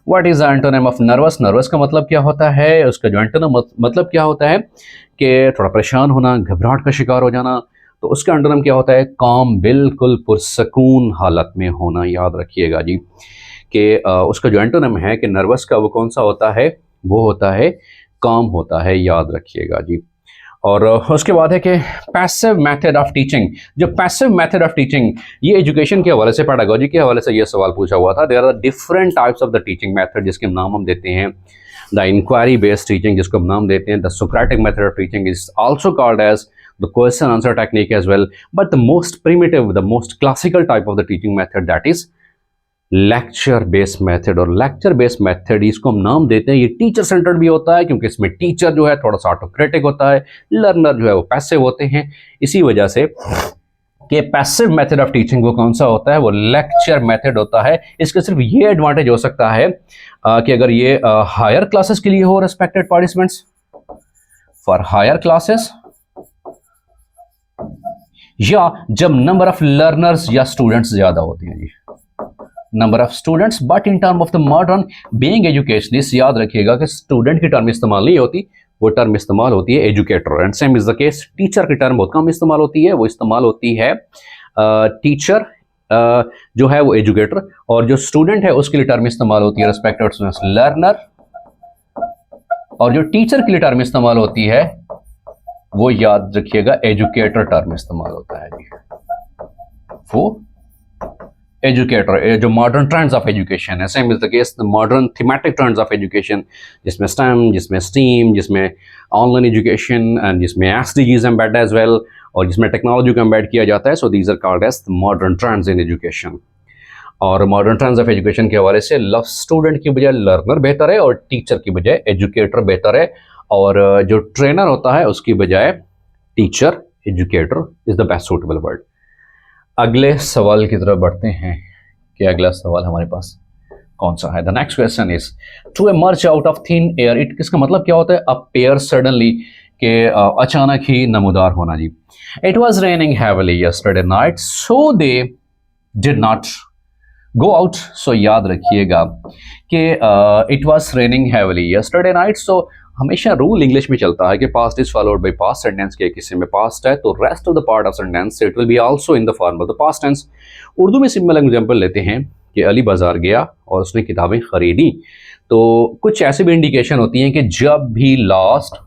What is the antonym of nervous. Nervous का मतलब क्या होता है, उसका जो एंटोनिम मतलब क्या होता है कि थोड़ा परेशान होना, घबराहट का शिकार हो जाना। तो उसका एंटोनिम क्या होता है, काम, बिल्कुल पुरसकून हालत में होना। याद रखिएगा जी कि उसका जो एंटोनिम है कि नर्वस का, वो कौन सा होता है, वो होता है काम होता है, याद रखिएगा जी। और उसके बाद है कि पैसिव मेथड ऑफ टीचिंग। जो पैसिव मेथड ऑफ टीचिंग, ये एजुकेशन के हवाले से, पेडागोजी के हवाले से ये सवाल पूछा हुआ था। There are different types of the teaching method, जिसके नाम हम देते हैं द इंक्वायरी बेस्ड टीचिंग, जिसको हम नाम देते हैं the Socratic method of teaching, is also called as the question answer technique as well. But the most primitive, the most classical type of the teaching method, that is lecture based method. और lecture based method इसको हम नाम देते हैं, ये teacher centred भी होता है क्योंकि इसमें टीचर जो है थोड़ा सा ऑटोक्रेटिक होता है, लर्नर जो है वो पैसिव होते हैं। इसी वजह से कि पैसिव मेथड ऑफ टीचिंग वो कौन सा होता है, वो लेक्चर मेथड होता है। इसका सिर्फ ये एडवांटेज हो सकता है कि अगर ये हायर क्लासेस के लिए हो, respected participants, for higher classes, या जब नंबर ऑफ लर्नर्स या स्टूडेंट्स ज्यादा होते हैं जी, number of students. But in term of the modern being educationist, याद रखिएगा कि स्टूडेंट की टर्म इस्तेमाल नहीं होती, वो टर्म इस्तेमाल होती है educator. And same is the case, teacher की टर्म बहुत कम इस्तेमाल होती है, वो इस्तेमाल होती है टीचर जो है वो एजुकेटर, और जो स्टूडेंट है उसके लिए टर्म इस्तेमाल होती है रेस्पेक्टेड स्टूडेंट्स, लर्नर। और जो टीचर के लिए टर्म इस्तेमाल होती है वो याद रखिएगा एजुकेटर टर्म इस्तेमाल होता है जी, वो एजुकेटर। जो मॉडर्न ट्रेंड्स ऑफ एजुकेशन है, same is the case the modern thematic trends of education, जिसमें स्टेम, जिसमें स्टीम, जिसमें ऑनलाइन एजुकेशन एंड जिसमें एसडीजीज एम्बेड एज वेल, और जिसमें टेक्नोलॉजी को एम्बेड किया जाता है। So these are called as the modern trends in education. और मॉडर्न ट्रेंड्स ऑफ एजुकेशन के हवाले से लव स्टूडेंट की बजाय लर्नर बेहतर है और टीचर की बजाय एजुकेटर बेहतर है, और जो ट्रेनर होता है उसकी बजाय teacher, educator is the best suitable word. अगले सवाल की तरफ बढ़ते हैं कि अगला सवाल हमारे पास कौन सा है। The next question is to emerge out of thin air, it किसका मतलब क्या होता है? अपीयर सडनली, के अचानक ही नमूदार होना जी। It was raining heavily yesterday night so they did not go out. So याद रखिएगा कि it was raining heavily yesterday night. So हमेशा रूल इंग्लिश में चलता है कि past is followed by past sentence के किसी में पास्ट है तो rest of the part of sentence it will be also in the form of the past tense. Urdu में सिंपल एग्जांपल लेते हैं कि अली बाजार गया और उसने किताबें खरीदी, तो कुछ ऐसी भी इंडिकेशन होती हैं कि जब भी लास्ट,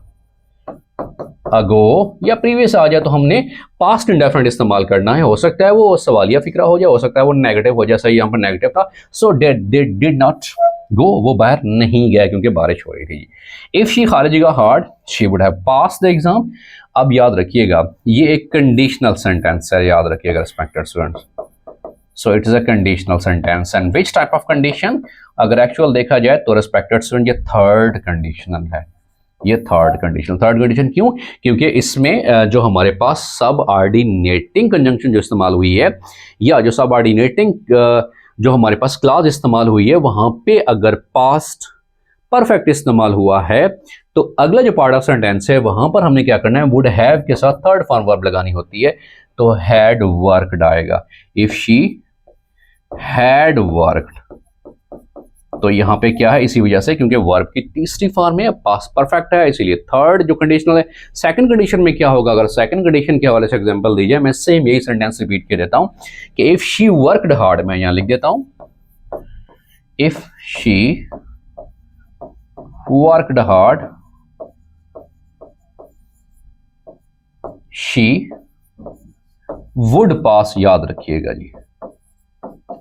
अगो या प्रीवियस आ जाए तो हमने पास्ट इंडेफिनिट इस्तेमाल करना है। हो सकता है वो सवालिया फिक्रा हो जाए, हो सकता है वो नेगेटिव हो जाए। सही यहाँ पर नेगेटिव था। सो डिड नॉट गो, वो बाहर नहीं गया क्योंकि बारिश हो रही थी। इफ शी खारिजगा hard she would have pass the exam. अब याद रखिएगा ये एक कंडीशनल सेंटेंस है, याद रखिएगा respected students. So it is a conditional sentence and which type of condition? अगर एक्चुअल देखा जाए तो रिस्पेक्टेड स्टूडेंट ये थर्ड कंडीशनल है। ये थर्ड कंडीशन क्यों? क्योंकि इसमें जो हमारे पास सब ऑर्डिनेटिंग कंजंक्शन जो इस्तेमाल हुई है, या जो सब ऑर्डिनेटिंग जो हमारे पास क्लास इस्तेमाल हुई है, वहां पे अगर पास्ट परफेक्ट इस्तेमाल हुआ है तो अगला जो पार्ट ऑफ सेंटेंस है वहां पर हमने क्या करना है? वुड हैव के साथ थर्ड फॉर्म वर्ब लगानी होती है, तो हैड वर्कड आएगा। इफ शी हैड वर्कड, तो यहां पे क्या है? इसी वजह से क्योंकि वर्ब की तीसरी फॉर्म है, पास्ट परफेक्ट है, इसीलिए थर्ड जो कंडीशनल है। सेकंड कंडीशन में क्या होगा? अगर सेकंड कंडीशन के हवाले से एग्जांपल दीजिए, मैं सेम यही सेंटेंस रिपीट कर देता हूं कि इफ शी वर्कड हार्ड, मैं यहां लिख देता हूं if she worked hard she would पास। याद रखिएगा जी।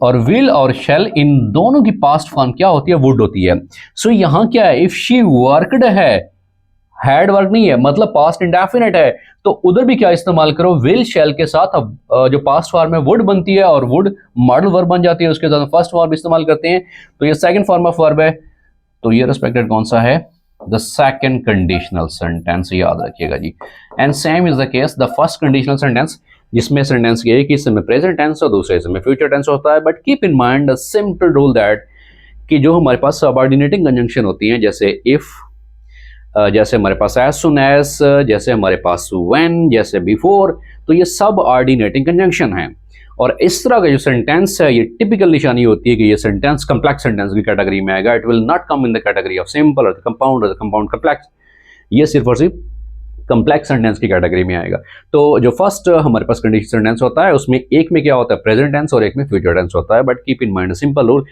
और विल और शेल इन दोनों की पास्ट फॉर्म क्या होती है? वुड होती है। सो यहां क्या है? इफ शी वर्कड है, हैड वर्क नहीं है, मतलब पास्ट इंडेफिनिट है, तो उधर भी क्या इस्तेमाल करो? विल शेल के साथ अब जो पास्ट फॉर्म है वुड बनती है और वुड मॉडल वर्ब बन जाती है, उसके साथ फर्स्ट वर्ब इस्तेमाल करते हैं, तो ये सेकंड फॉर्म ऑफ वर्ब है। तो ये रिस्पेक्टेड कौन सा है? द सेकंड कंडीशनल सेंटेंस, याद रखिएगा जी। And same is the case the first conditional sentence, जिसमें सेंटेंस ये है कि इसमें प्रेजेंट टेंस और दूसरे इसमें फ्यूचर टेंस होता है। But keep in mind the simple rule that कि जो हमारे पास सबऑर्डिनेटिंग कंजंक्शन होती हैं, जैसे इफ, जैसे हमारे पास एज सुन एज, जैसे हमारे पास व्हेन, जैसे बिफोर, तो ये सब ऑर्डिनेटिंग कंजंक्शन है। और इस तरह का जो सेंटेंस है ये टिपिकल निशानी होती है कि ये सेंटेंस कंप्लेक्स सेंटेंस की कैटेगरी में आएगा। It will not come in the category of simple और कंपाउंड और कंपाउंड कंप्लेक्स। ये सिर्फ और सिर्फ कंप्लेक्स सेंटेंस की कैटेगरी में आएगा। तो जो फर्स्ट हमारे पास कंडीशन सेंटेंस होता है उसमें एक में क्या होता है? प्रेजेंट टेंस और एक में फ्यूचर टेंस होता है। But keep in mind simple rule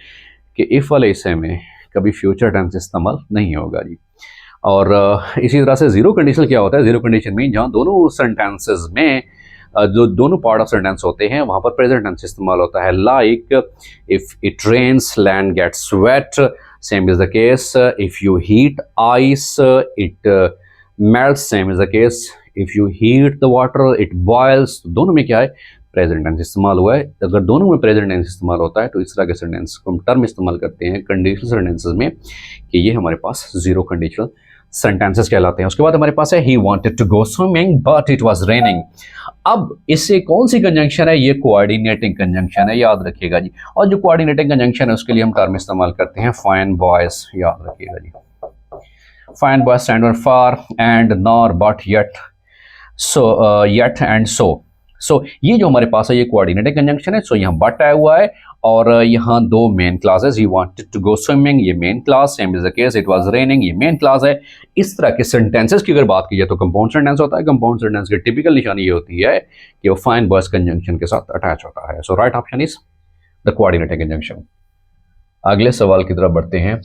कि इफ वाले हिस्से में कभी फ्यूचर टेंस इस्तेमाल नहीं होगा जी। और इसी तरह से जीरो कंडीशन क्या होता है? जीरो कंडीशन में जहां दोनों सेंटेंसेस में जो दोनों पार्ट ऑफ सेंटेंस होते हैं वहां पर प्रेजेंट टेंस इस्तेमाल होता है। Like if it rains land gets wet, same is the case if you heat ice it melts, same is the case if you heat the water it boils. दोनों में क्या है? प्रेजेंट टेंस इस्तेमाल हुआ है। अगर दोनों में प्रेजेंट टेंस इस्तेमाल होता है तो इस तरह के सेंटेंस को हम टर्म इस्तेमाल करते हैं कंडीशनल सेंटेंसेस में कि ये हमारे पास जीरो कंडीशनल सेंटेंसेस कहलाते हैं। उसके बाद हमारे पास है he wanted to go swimming but it was raining. अब इससे कौन सी कंजंक्शन है? ये कोऑर्डिनेटिंग कंजंक्शन है, याद रखिएगा जी। और जो कोऑर्डिनेटिंग कंजंक्शन है उसके लिए हम टर्म इस्तेमाल करते हैं फाइन बॉयज, याद रखिएगा जी। Fine boys stand for and nor but yet, so yet and so ये जो हमारे पास है ये कोऑर्डिनेटिंग कंजंक्शन है। सो यहाँ बट आया हुआ है और यहाँ दो main classes, he wanted to go swimming ये main class, same is the case it was raining ये मेन क्लास है। इस तरह के सेंटेंसेस की अगर बात की जाए तो कंपाउंड सेंटेंस होता है। कंपाउंड सेंटेंस की टिपिकल निशानी ये होती है कि वो फाइन बॉयज कंजंक्शन के साथ अटैच होता है। So right option is the coordinating conjunction. अगले सवाल की तरफ बढ़ते हैं।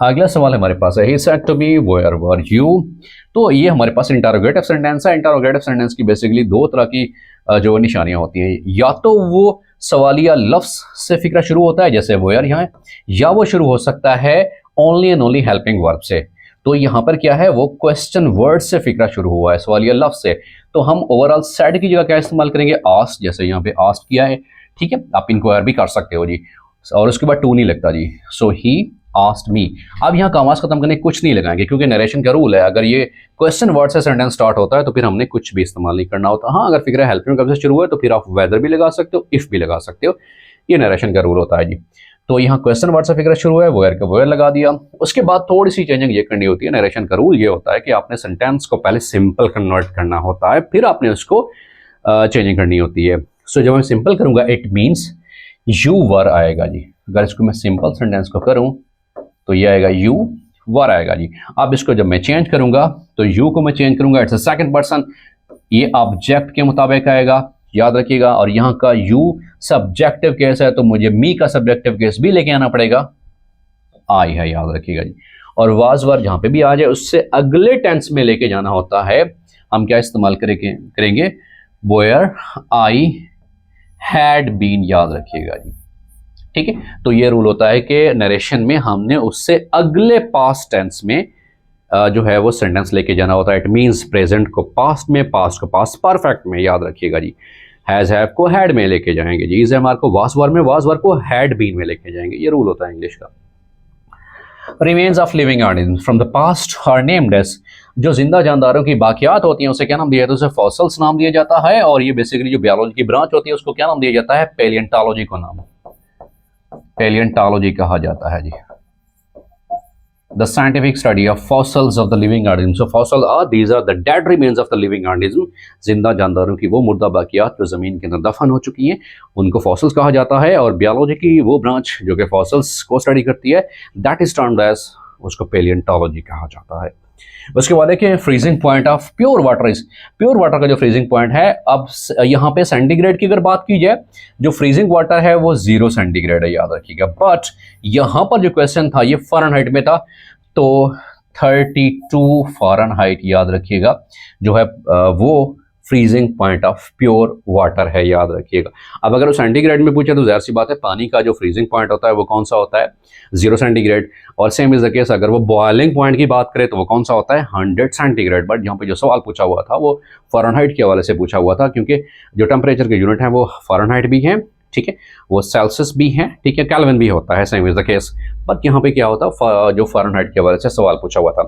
अगला सवाल हमारे पास है, he said to me where were you। तो ये हमारे पास इंटरोगेटिव सेंटेंस है। इंटरोगेटिव सेंटेंस की बेसिकली दो तरह की जो निशानियां होती हैं, या तो वो सवालिया लफ्ज से फिक्रा शुरू होता है जैसे वेयर यहाँ है, या वो शुरू हो सकता है only and only helping verb से। तो यहाँ पर क्या है? वो क्वेश्चन वर्ड से फिक्रा शुरू हुआ है, सवालिया लफ्ज से। तो हम ओवरऑल सेड की जगह क्या इस्तेमाल करेंगे? आस्क, जैसे यहाँ पे आस्क किया है, ठीक है, आप इंक्वायर भी कर सकते हो जी, और उसके बाद टू नहीं लगता जी। सो ही आस्क्ड मी। अब यहाँ कामास खत्म करने कुछ नहीं लगाएंगे क्योंकि नरेशन का रूल है, अगर ये क्वेश्चन वर्ड से सेंटेंस स्टार्ट होता है तो फिर हमने कुछ भी इस्तेमाल नहीं करना होता। हाँ, अगर फिक्र हेल्पिंग वर्ब से शुरू है तो फिर आप वेदर भी लगा सकते हो, इफ भी लगा सकते हो, ये नरेशन का रूल होता है जी। तो यहाँ क्वेश्चन वर्ड से फिक्र शुरू है, वेयर का वेयर लगा दिया। उसके बाद थोड़ी सी चेंजिंग ये करनी होती है। नरेशन का रूल ये होता है कि आपने सेंटेंस को पहले सिंपल कन्वर्ट करना होता है, फिर आपने उसको चेंजिंग करनी होती है। सो जब मैं सिंपल करूंगा इट मीन्स यू वर आएगा जी। अगर इसको मैं सिंपल सेंटेंस को करूं तो ये आएगा यू वर आएगा जी। अब इसको जब मैं चेंज करूंगा तो यू को मैं चेंज करूंगा, इट्स अ सेकंड पर्सन, ये ऑब्जेक्ट के मुताबिक आएगा, याद रखिएगा। और यहाँ का यू सब्जेक्टिव केस है तो मुझे मी का सब्जेक्टिव केस भी लेके आना पड़ेगा, आई है, याद रखिएगा जी। और वाज वर जहां पे भी आ जाए उससे अगले टेंस में लेके जाना होता है। हम क्या इस्तेमाल करेंगे वेयर आई हैड बीन, याद रखिएगा जी, ठीक है। तो ये रूल होता है कि नरेशन में हमने उससे अगले पास्ट टेंस में जो है वो सेंटेंस लेके जाना होता है। इट मींस प्रेजेंट को पास्ट में, पास्ट को पास्ट परफेक्ट में, याद रखिएगा जी। हैज हैव को हैड में लेके जाएंगे जी, इज एम आर को वाज वर में, वाज वर को हैड बीन में लेके जाएंगे, ये रूल होता है इंग्लिश का। Remains of living organism from the past are named as, जो जिंदा जानदारों की बाकियात होती हैं उसे क्या नाम दिया जाता है? उसे फॉसिल्स नाम दिया जाता है। और ये बेसिकली जो बायोलॉजी की ब्रांच होती है उसको क्या नाम दिया जाता है? पैलियोंटोलॉजी को नाम पैलियोंटोलॉजी कहा जाता है जी। The scientific study of fossils of the living organism. So fossil are, these are the dead remains of the living organism. जिंदा जानदारों की वो मुर्दा बाकियात जो जमीन के अंदर दफन हो चुकी हैं उनको फॉसिल्स कहा जाता है। और बायोलॉजी की वो ब्रांच जो कि फॉसिल्स को स्टडी करती है दैट इज टर्म्ड एज, उसको पैलियोंटोलॉजी कहा जाता है। उसके बाद देखिए freezing point of pure water is, pure water का जो फ्रीजिंग पॉइंट है, अब यहाँ पे सेंटीग्रेड की अगर बात की जाए, जो फ्रीजिंग वाटर है वो 0 सेंटीग्रेड है, याद रखिएगा। बट यहाँ पर जो क्वेश्चन था ये फ़ारेनहाइट में था, तो 32 फ़ारेनहाइट याद रखिएगा जो है वो freezing point of pure water है, याद रखिएगा। अब अगर वो सेंटीग्रेड में पूछे तो जाहिर सी बात है पानी का जो फ्रीजिंग पॉइंट होता है वो कौन सा होता है? 0 सेंटीग्रेड। और सेम इज द केस अगर वो बॉइलिंग पॉइंट की बात करें तो वो कौन सा होता है? 100 सेंटीग्रेड। बट यहाँ पे जो सवाल पूछा हुआ था वो फ़ारेनहाइट के हवाले से पूछा हुआ था, क्योंकि जो टेम्परेचर के यूनिट हैं वो फ़ारेनहाइट भी हैं, ठीक है, वो सेल्सियस भी हैं, ठीक है, केल्विन भी होता है, same is the case. But यहाँ पे क्या होता जो फ़ारेनहाइट के हवाले से सवाल पूछा हुआ था।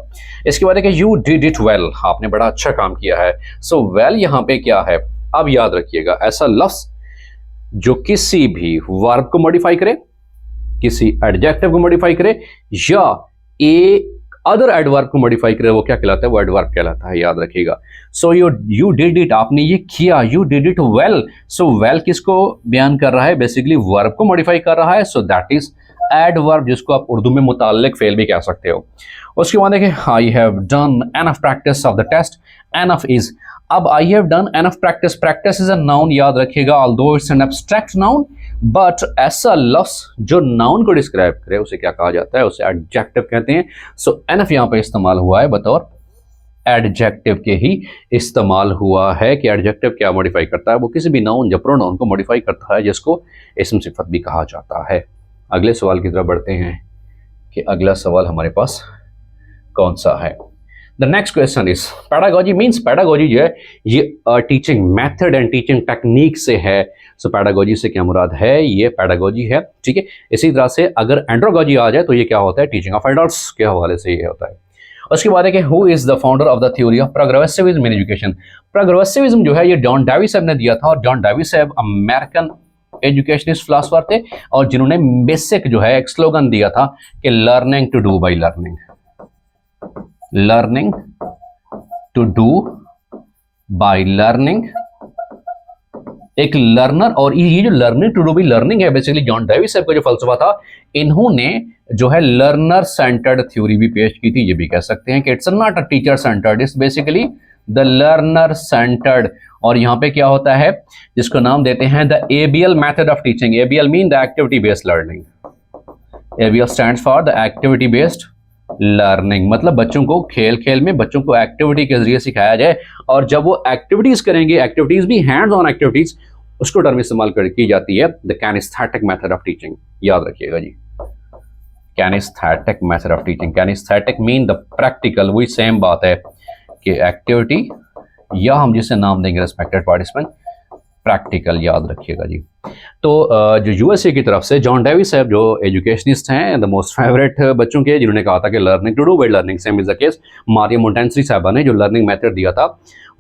इसके बाद है कि यू डिड इट वेल, आपने बड़ा अच्छा काम किया है। सो वेल यहाँ पे क्या है? अब याद रखिएगा ऐसा लफ्ज जो किसी भी वर्ब को मॉडिफाई करे, किसी एडजेक्टिव को मॉडिफाई करे या ए अदर एडवर्ब को मॉडिफाई करे, वो क्या कहलाता है? वो एडवर्ब कहलाता है, याद रखिएगा। सो यू डिड इट, आपने ये किया, you did it well. So well किसको बयान कर रहा है? बेसिकली वर्ब को मॉडिफाई कर रहा है। सो दैट इज एडवर्ब, जिसको आप उर्दू में मुताल्लिक फेल भी कह सकते हो। उसके बाद देखिए I have done enough practice of the test, enough is, अब I have done enough practice, practice is a noun, याद रखिएगा, although it's an abstract noun, but ऐसा लफ्ज जो नाउन को डिस्क्राइब करे उसे क्या कहा जाता है? उसे एडजेक्टिव कहते हैं। सो एनफ यहाँ पे इस्तेमाल हुआ है बतौर एडजेक्टिव के ही इस्तेमाल हुआ है कि एडजेक्टिव क्या मॉडिफाई करता है? वो किसी भी नाउन या प्रोनाउन को मॉडिफाई करता है, जिसको इस्म सिफत भी कहा जाता है। अगले सवाल की तरफ बढ़ते हैं कि अगला सवाल हमारे पास कौन सा है। The next question is pedagogy means, pedagogy जो है ये teaching method and teaching technique से है। सो पैडागोजी से क्या मुराद है? ये पैडागोजी है, ठीक है। इसी तरह से अगर एंड्रोगोजी आ जाए तो ये क्या होता है? टीचिंग ऑफ एडल्ट्स के हवाले से ये होता है। उसके बाद है कि who is the founder of the theory of progressivism in education. Progressivism जो है ये जॉन डेवी साहब ने दिया था, और जॉन डेवी साहब अमेरिकन एजुकेशनिस्ट फिलोसोफर थे, और जिन्होंने बेसिक जो है एक स्लोगन दिया था कि learning to do by learning, learning to do by learning. एक लर्नर, और ये जो learning to do by learning है बेसिकली जॉन डेवी साहब का जो फलसफा था, इन्होंने जो है लर्नर सेंटर्ड थ्योरी भी पेश की थी। ये भी कह सकते हैं कि it's not a teacher centred, it's basically the learner centred. और यहाँ पे क्या होता है जिसको नाम देते हैं the ABL method of teaching. ABL mean the activity based learning. ABL stands for the activity based learning, मतलब बच्चों को खेल खेल में बच्चों को एक्टिविटी के जरिए सिखाया जाए, और जब वो एक्टिविटीज करेंगे, एक्टिविटीज भी हैंड्स ऑन एक्टिविटीज, उसको टर्म इस्तेमाल की जाती है the kinaesthetic method of teaching, याद रखिएगा जी। Kinaesthetic method of teaching, kinaesthetic mean the practical, वही सेम बात है कि एक्टिविटी, या हम जिसे नाम देंगे रिस्पेक्टेड पार्टिसिपेंट, प्रैक्टिकल, याद रखिएगा जी। तो जो यूएसए की तरफ से जॉन डेवी साहब जो एजुकेशनिस्ट हैं, द मोस्ट फेवरेट बच्चों के, जिन्होंने कहा था कि learning to do by learning, same is the case Maria Montessori साहबा ने जो लर्निंग मेथड दिया था,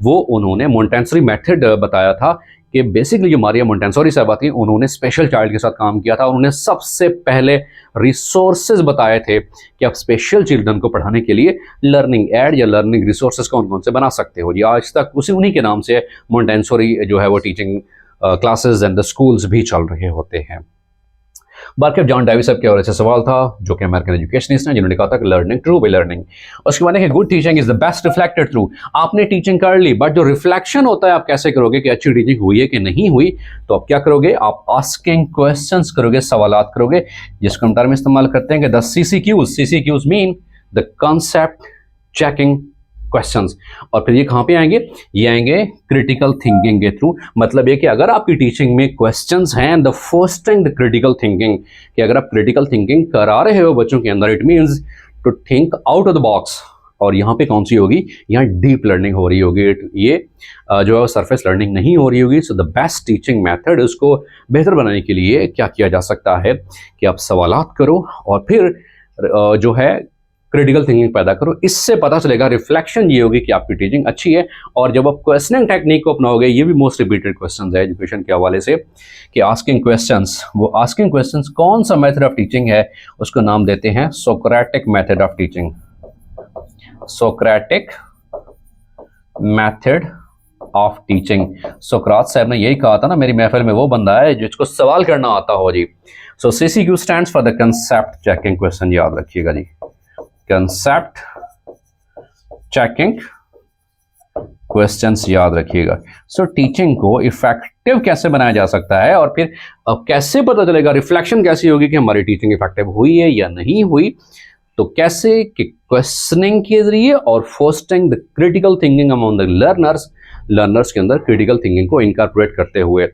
वो उन्होंने मोंटेसरी मेथड बताया था कि बेसिकली जो मारिया मोंटेसरी साहबा थी, उन्होंने स्पेशल चाइल्ड के साथ काम किया था। उन्होंने सबसे पहले रिसोर्सेज बताए थे कि आप स्पेशल चिल्ड्रन को पढ़ाने के लिए लर्निंग एड या लर्निंग रिसोर्सेज कौन कौन से बना सकते हो जी। आज तक उन्हीं के नाम से मोंटेसरी जो है वो teaching classes and the schools भी चल रहे होते हैं। बाकी जॉन डेवी साहब के और ऐसे सवाल था जो कि अमेरिकन एजुकेशनिस्ट हैं, जिन्होंने कहा था कि लर्निंग थ्रू बाय लर्निंग। उसके बाद good teaching is the best reflected through. आपने टीचिंग कर ली, बट जो रिफ्लेक्शन होता है आप कैसे करोगे कि अच्छी टीचिंग हुई है कि नहीं हुई, तो आप क्या करोगे, आप आस्किंग क्वेश्चंस करोगे, सवालात करोगे, जिसको हम टर्म इस्तेमाल करते हैं कि the CCQs mean the concept checking questions. और फिर ये कहाँ पे आएंगे, ये आएंगे क्रिटिकल थिंकिंग के थ्रू। मतलब ये कि अगर आपकी टीचिंग में क्वेश्चंस हैं, the fostering the critical thinking, कि अगर आप क्रिटिकल थिंकिंग करा रहे हो बच्चों के अंदर, it means to think out of the box. और यहाँ पे कौन सी होगी, यहाँ डीप लर्निंग हो रही होगी, ये जो है सरफेस लर्निंग नहीं हो रही होगी। So the best teaching method, उसको बेहतर बनाने के लिए क्या किया जा सकता है कि आप सवालात करो और फिर जो है क्रिटिकल थिंकिंग पैदा करो। इससे पता चलेगा, रिफ्लेक्शन ये होगी कि आपकी टीचिंग अच्छी है। और जब आप क्वेश्चनिंग टेक्निक को अपनाओगे, ये भी मोस्ट रिपीटेड क्वेश्चंस है एजुकेशन के हवाले से कि आस्किंग क्वेश्चंस, वो आस्किंग क्वेश्चंस कौन सा मेथड ऑफ टीचिंग है, उसको नाम देते हैं Socratic method of teaching. Socratic method of teaching. सोक्रात साहब ने यही कहा था ना, मेरी महफिल में वो बंदा है जिसको सवाल करना आता हो जी। सो CCQ stands for the concept checking question, याद रखिएगा जी, कंसेप्ट चेकिंग क्वेश्चंस, याद रखिएगा। सो टीचिंग को इफेक्टिव कैसे बनाया जा सकता है, और फिर अब कैसे पता चलेगा, रिफ्लेक्शन कैसी होगी कि हमारी टीचिंग इफेक्टिव हुई है या नहीं हुई, तो कैसे कि क्वेश्चनिंग के जरिए और fostering the critical thinking among the learners के अंदर क्रिटिकल थिंकिंग को इनकॉर्पोरेट करते हुए।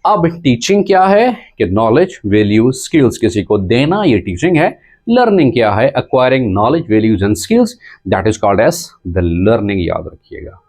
अब टीचिंग क्या है कि नॉलेज, वैल्यू, स्किल्स किसी को देना, ये टीचिंग है। लर्निंग क्या है, acquiring knowledge, values and skills, that is called as the learning, याद रखिएगा।